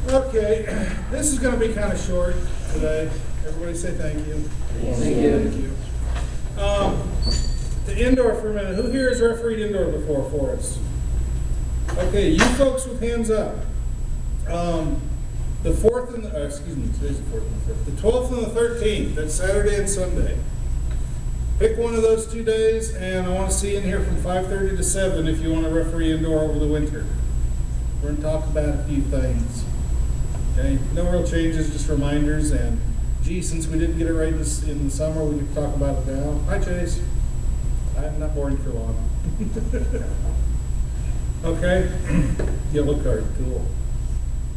Okay, this is going to be kind of short today. Everybody say thank you. Thank you. Thank you. The indoor for a minute. Who here has refereed indoor before for us? Okay, you folks with hands up. The 4th and the, excuse me, today's the 4th and the 5th. The 12th and the 13th, that's Saturday and Sunday. Pick one of those 2 days, and I want to see you in here from 5:30 to 7 if you want to referee indoor over the winter. We're going to talk about a few things. Okay, no real changes, just reminders, and gee, since we didn't get it right in the summer, we can talk about it now. Hi, Chase. I'm not boring for long. Okay, yellow card, cool.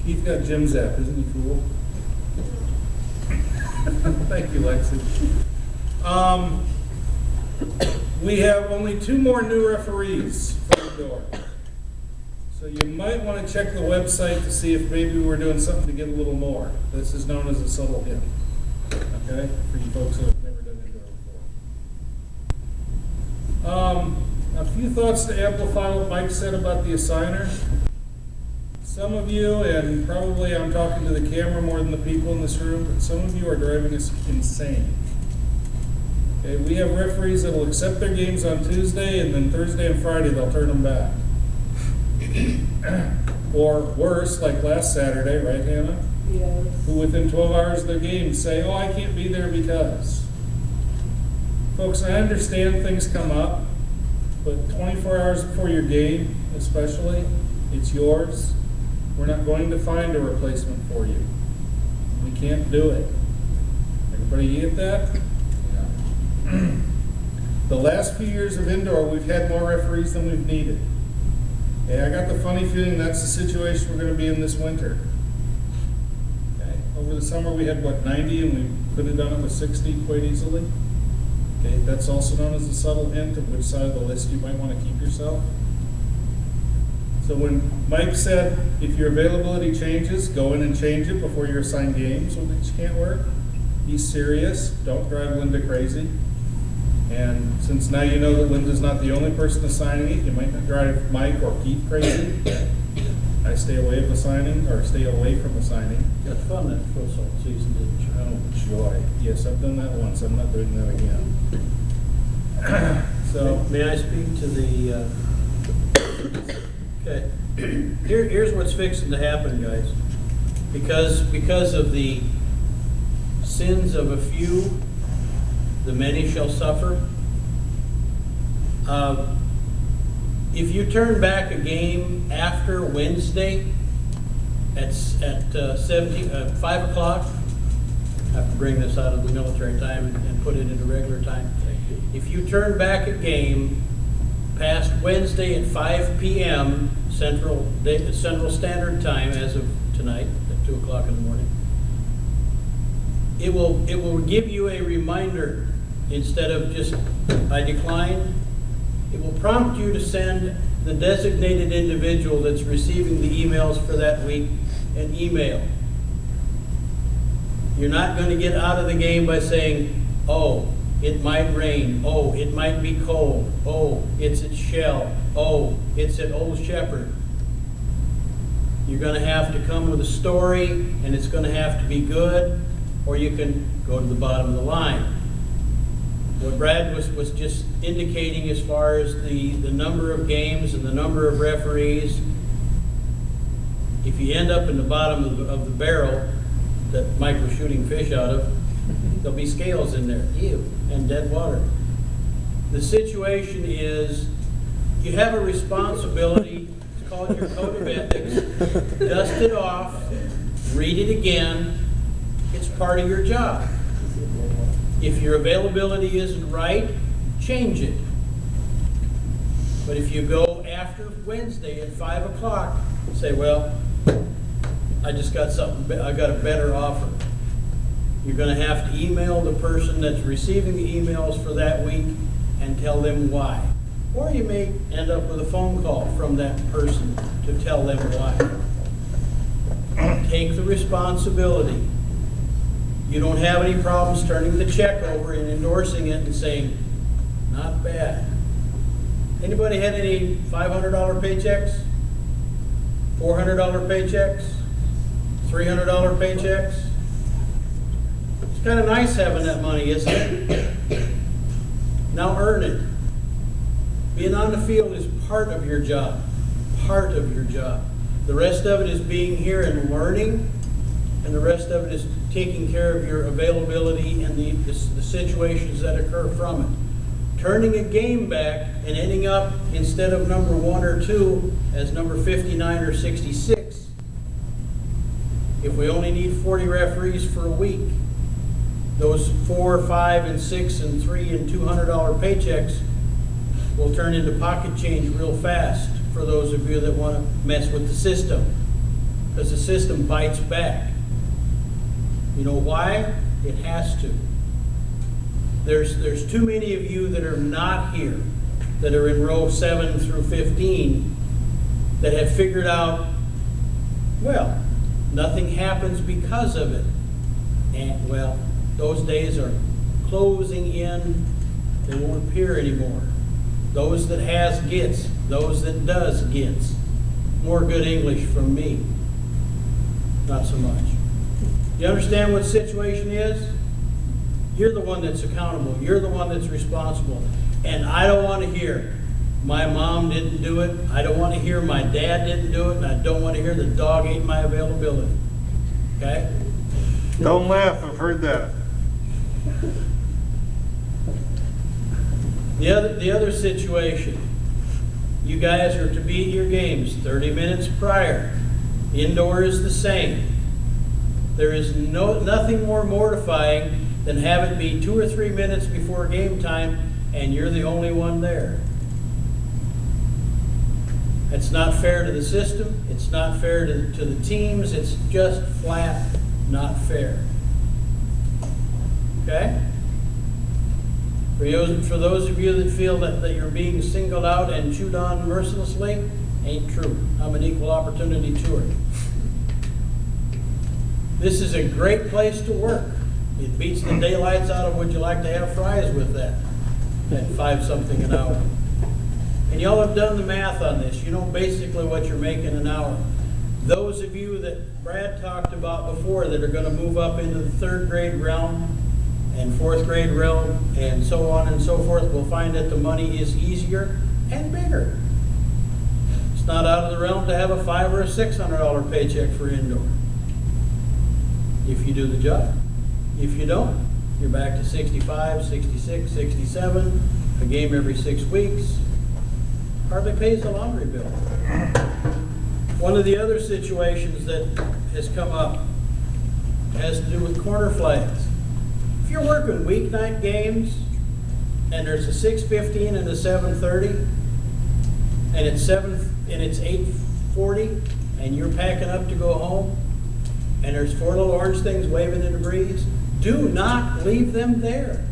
Keith got Jim Zap, isn't he cool? Thank you, Lexi. We have only 2 more new referees for indoor. So you might want to check the website to see if maybe we're doing something to get a little more. This is known as a subtle hint. Okay, for you folks who have never done indoor before. A few thoughts to amplify what Mike said about the assigner. Some of you, and probably I'm talking to the camera more than the people in this room, but some of you are driving us insane. Okay, we have referees that will accept their games on Tuesday, and then Thursday and Friday they'll turn them back. Or worse, like last Saturday, right, Hannah? Yes. Who within 12 hours of their game say, oh, I can't be there because. Folks, I understand things come up, but 24 hours before your game, especially, it's yours. We're not going to find a replacement for you. We can't do it. Everybody get that? Yeah. The last few years of indoor, we've had more referees than we've needed. Okay, I got the funny feeling that's the situation we're going to be in this winter. Okay, over the summer we had, what, 90, and we could have done it with 60 quite easily. Okay, that's also known as a subtle hint of which side of the list you might want to keep yourself. So when Mike said, if your availability changes, go in and change it before you're assigned games, which can't work, be serious, don't drive Linda crazy. And since now you know that Linda's not the only person assigning it, you might not drive Mike or Keith crazy. I stay away from assigning. Got fun that football season, didn't you? Oh, joy. Yes, I've done that once. I'm not doing that again. So, May I speak to the, okay. Here's what's fixing to happen, guys. Because of the sins of a few, the many shall suffer. If you turn back a game after Wednesday at 5 o'clock, I have to bring this out of the military time and put it into regular time. If you turn back a game past Wednesday at 5 p.m. Central Standard Time as of tonight at 2 o'clock in the morning, it will give you a reminder instead of just, I decline. It will prompt you to send the designated individual that's receiving the emails for that week an email. You're not going to get out of the game by saying, oh, it might rain. Oh, it might be cold. Oh, it's at Shell. Oh, it's at Old Shepherd. You're going to have to come with a story, and it's going to have to be good, or you can go to the bottom of the line. What Brad was just indicating as far as the number of games and the number of referees, if you end up in the bottom of the barrel that Mike was shooting fish out of, there'll be scales in there, ew, and dead water. The situation is you have a responsibility, it's called your code of ethics, dust it off, read it again, it's part of your job. If your availability isn't right, change it. But if you go after Wednesday at 5 o'clock and say, well, I just got something, I got a better offer. You're going to have to email the person that's receiving the emails for that week and tell them why. Or you may end up with a phone call from that person to tell them why. Take the responsibility. You don't have any problems turning the check over and endorsing it and saying, not bad. Anybody had any $500 paychecks? $400 paychecks? $300 paychecks? It's kind of nice having that money, isn't it? Now earn it. Being on the field is part of your job. Part of your job. The rest of it is being here and learning, and the rest of it is taking care of your availability and the situations that occur from it. Turning a game back and ending up, instead of number 1 or 2, as number 59 or 66, if we only need 40 referees for a week, those 4, 5, and 6, and 3, and $200 paychecks will turn into pocket change real fast for those of you that want to mess with the system, because the system bites back. You know why? It has to. There's too many of you that are not here, that are in row 7 through 15, that have figured out, well, nothing happens because of it. And, well, those days are closing in. They won't appear anymore. Those that has gets. Those that does gets. More good English from me. Not so much. You understand what the situation is? You're the one that's accountable. You're the one that's responsible. And I don't want to hear, my mom didn't do it. I don't want to hear my dad didn't do it. And I don't want to hear the dog ate my availability. Okay? Don't laugh, I've heard that. The other situation, you guys are to be at your games 30 minutes prior. Indoor is the same. There is nothing more mortifying than have it be 2 or 3 minutes before game time and you're the only one there. It's not fair to the system. It's not fair to the teams. It's just flat not fair. Okay? For those of you that feel that you're being singled out and chewed on mercilessly, ain't true. I'm an equal opportunity tour. This is a great place to work. It beats the daylights out of would you like to have fries with that at 5 something an hour. And y'all have done the math on this. You know basically what you're making an hour. Those of you that Brad talked about before that are going to move up into the 3rd grade realm and 4th grade realm and so on and so forth will find that the money is easier and bigger. It's not out of the realm to have a $500 or a $600 paycheck for indoor. If you do the job. If you don't, you're back to 65, 66, 67, a game every 6 weeks. Hardly pays the laundry bill. One of the other situations that has come up has to do with corner flags. If you're working weeknight games and there's a 6:15 and a 7:30 and it's 8:40 and you're packing up to go home and there's 4 little orange things waving in the breeze, do not leave them there.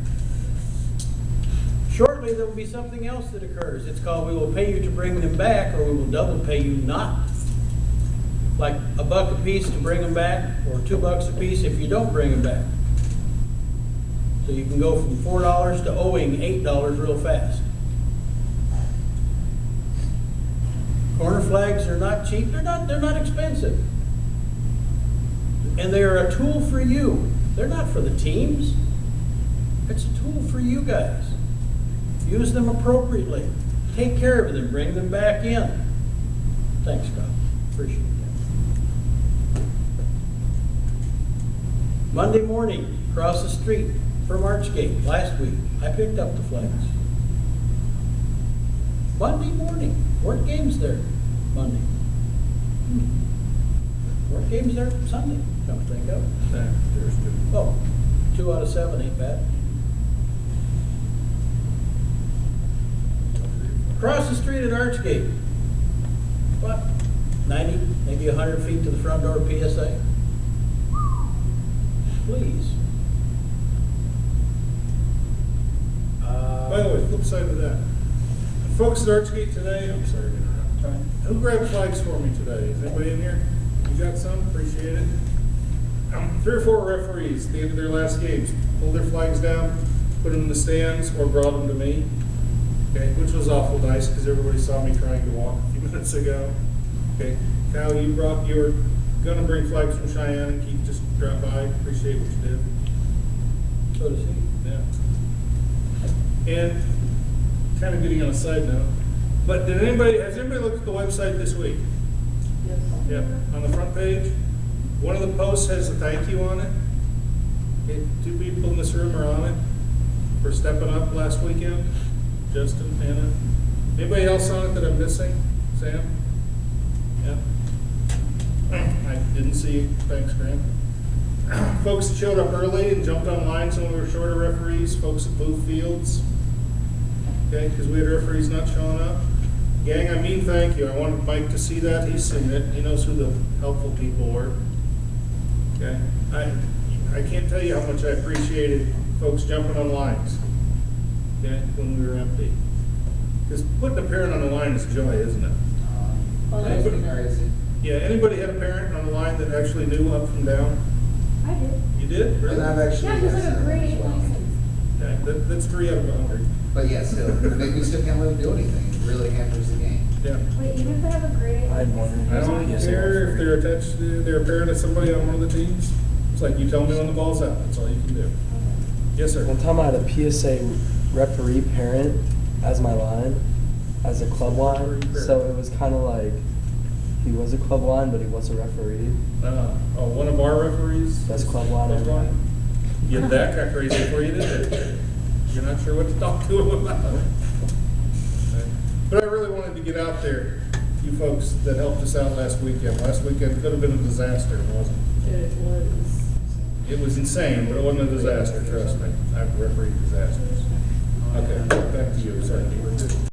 Shortly there will be something else that occurs. It's called we will pay you to bring them back, or we will double pay you not. Like $1 a piece to bring them back, or $2 a piece if you don't bring them back. So you can go from $4 to owing $8 real fast. Corner flags are not cheap. They're not expensive. And they are a tool for you. They're not for the teams. It's a tool for you guys. Use them appropriately. Take care of them. Bring them back in. Thanks, Scott. Appreciate it. Monday morning, across the street from Archgate, last week, I picked up the flags. Monday morning. Weren't games there Monday. Weren't games there Sunday, come to think of it. Thursday. Oh, 2 out of 7 ain't bad. Across the street at Archgate. What? 90, maybe 100 feet to the front door of PSA? Please. By the way, flip side of that. Folks at Archgate today, I'm sorry to interrupt. Who grabbed flags for me today? Is anybody in here? You got some? Appreciate it. 3 or 4 referees at the end of their last games pulled their flags down, put them in the stands, or brought them to me. Okay, which was awful nice because everybody saw me trying to walk a few minutes ago. Okay, Kyle, you brought your gonna bring flags from Cheyenne, and Keith just dropped by, appreciate what you did. So to see. Yeah. And kind of getting on a side note, but has anybody looked at the website this week? Yes. Yeah, on the front page, one of the posts has a thank you on it. Okay, 2 people in this room are on it for stepping up last weekend. Justin, Anna. Anybody else on it that I'm missing? Sam? Yeah. I didn't see. Thanks, Graham. Folks that showed up early and jumped online, some of our shorter referees, folks at Booth Fields. Okay, because we had referees not showing up. Gang, I mean thank you. I wanted Mike to see that. He's seen it. He knows who the helpful people were. Okay, I can't tell you how much I appreciated folks jumping on lines. Okay, when we were empty. Because putting a parent on the line is joy, isn't it? Well, that's crazy. Yeah, anybody had a parent on the line that actually knew up from down? I did. You did? Really? And I've actually. Yeah, because I have a yes, grade as 8 well. license. Okay, that's 3 out of 100. But yeah, still, we still can't really do anything. It really hampers the game. Yeah. Wait, even if I have a grade 8 I had license? one. I don't care if they're attached to, they're a parent of somebody on one of the teams. It's like, you tell me when the ball's out, that's all you can do. Yes, sir. One time I had a PSA referee parent as my line, as a club line. So it was kind of like he was a club line, but he was a referee. Oh, one of our referees? That's club line. Club line? You had that got crazy for you, didn't it? You're not sure what to talk to him about. Okay. But I really wanted to get out there, you folks that helped us out last weekend. Last weekend could have been a disaster, wasn't it? It was. It was insane, but it wasn't a disaster, trust me. I've refereed disasters. Okay, back to you, sorry.